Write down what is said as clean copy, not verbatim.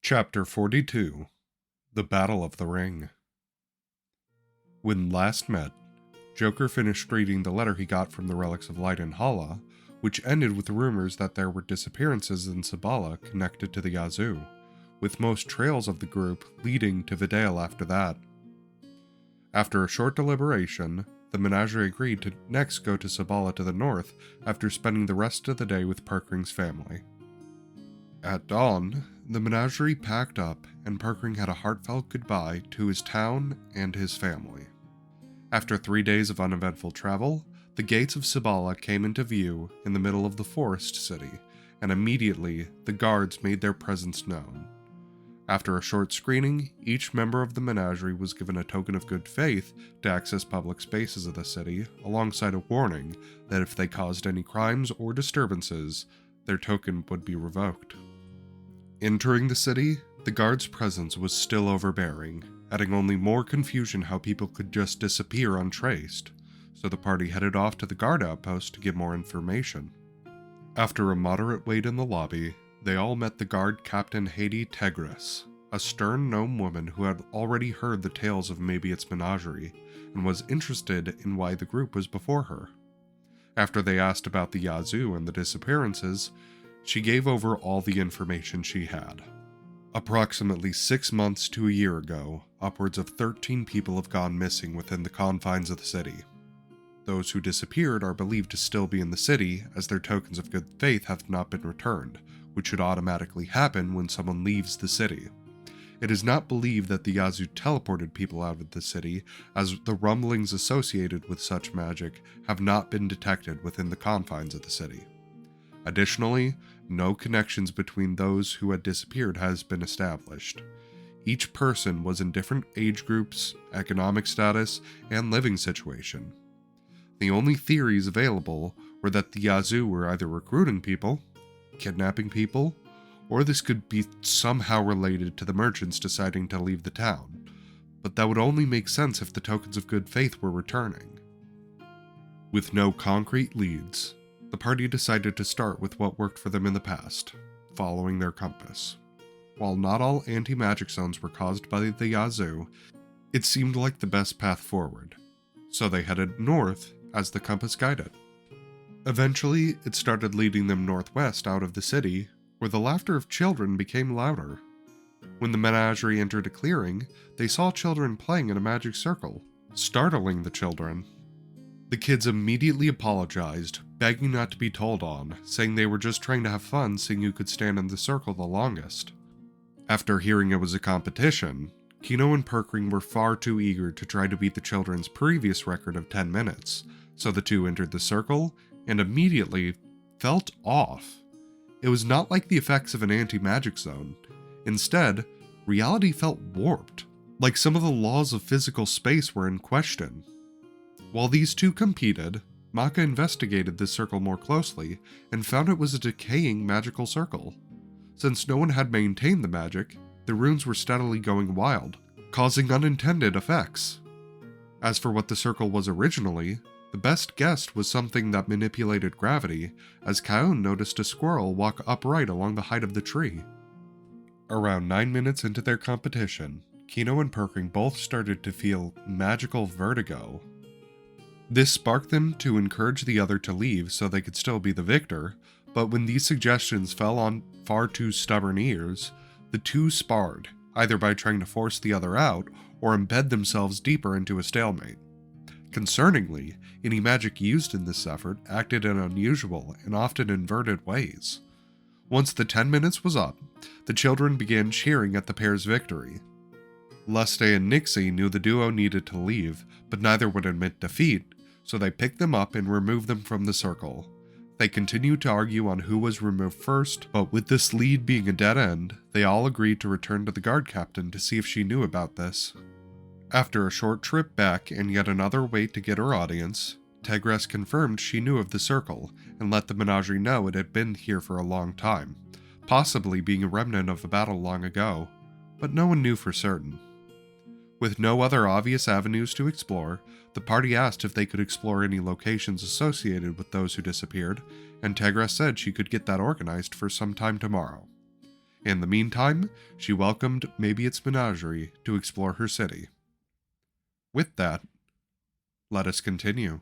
Chapter 42 The Battle of the Ring. When last met, Joker finished reading the letter he got from the Relics of Light in Hala, which ended with rumors that there were disappearances in Sabala connected to the Yazoo, with most trails of the group leading to Vidale after that. After a short deliberation, the menagerie agreed to next go to Sabala to the north after spending the rest of the day with Perkring's family. At dawn, the menagerie packed up and Perkring had a heartfelt goodbye to his town and his family. After 3 days of uneventful travel, the gates of Sabala came into view in the middle of the forest city, and immediately the guards made their presence known. After a short screening, each member of the menagerie was given a token of good faith to access public spaces of the city, alongside a warning that if they caused any crimes or disturbances, their token would be revoked. Entering the city, the guards' presence was still overbearing, adding only more confusion how people could just disappear untraced, so the party headed off to the guard outpost to get more information. After a moderate wait in the lobby, they all met the guard captain Haiti Tegris, a stern gnome woman who had already heard the tales of Maybeot's menagerie, and was interested in why the group was before her. After they asked about the Yazoo and the disappearances, she gave over all the information she had. Approximately 6 months to a year ago, upwards of 13 people have gone missing within the confines of the city. Those who disappeared are believed to still be in the city, as their tokens of good faith have not been returned, which should automatically happen when someone leaves the city. It is not believed that the Yazoo teleported people out of the city, as the rumblings associated with such magic have not been detected within the confines of the city. Additionally, no connections between those who had disappeared has been established. Each person was in different age groups, economic status, and living situation. The only theories available were that the Yazoo were either recruiting people, kidnapping people, or this could be somehow related to the merchants deciding to leave the town, but that would only make sense if the tokens of good faith were returning. With no concrete leads, the party decided to start with what worked for them in the past, following their compass. While not all anti-magic zones were caused by the Yazoo, it seemed like the best path forward, so they headed north as the compass guided. Eventually, it started leading them northwest out of the city, where the laughter of children became louder. When the menagerie entered a clearing, they saw children playing in a magic circle, startling the children. The kids immediately apologized, begging not to be told on, saying they were just trying to have fun seeing who could stand in the circle the longest. After hearing it was a competition, Kino and Perkring were far too eager to try to beat the children's previous record of 10 minutes, so the two entered the circle and immediately felt off. It was not like the effects of an anti-magic zone. Instead, reality felt warped, like some of the laws of physical space were in question. While these two competed, Maka investigated this circle more closely and found it was a decaying magical circle. Since no one had maintained the magic, the runes were steadily going wild, causing unintended effects. As for what the circle was originally, the best guess was something that manipulated gravity, as Kaun noticed a squirrel walk upright along the height of the tree. Around 9 minutes into their competition, Kino and Perkring both started to feel magical vertigo. This sparked them to encourage the other to leave so they could still be the victor, but when these suggestions fell on far too stubborn ears, the two sparred, either by trying to force the other out or embed themselves deeper into a stalemate. Concerningly, any magic used in this effort acted in unusual and often inverted ways. Once the 10 minutes was up, the children began cheering at the pair's victory. Leste and Nixie knew the duo needed to leave, but neither would admit defeat, so they picked them up and removed them from the circle. They continued to argue on who was removed first, but with this lead being a dead end, they all agreed to return to the guard captain to see if she knew about this. After a short trip back and yet another wait to get her audience, Tegris confirmed she knew of the circle and let the menagerie know it had been here for a long time, possibly being a remnant of a battle long ago, but no one knew for certain. With no other obvious avenues to explore, the party asked if they could explore any locations associated with those who disappeared, and Tegris said she could get that organized for some time tomorrow. In the meantime, she welcomed Maybe It's Menagerie to explore her city. With that, let us continue.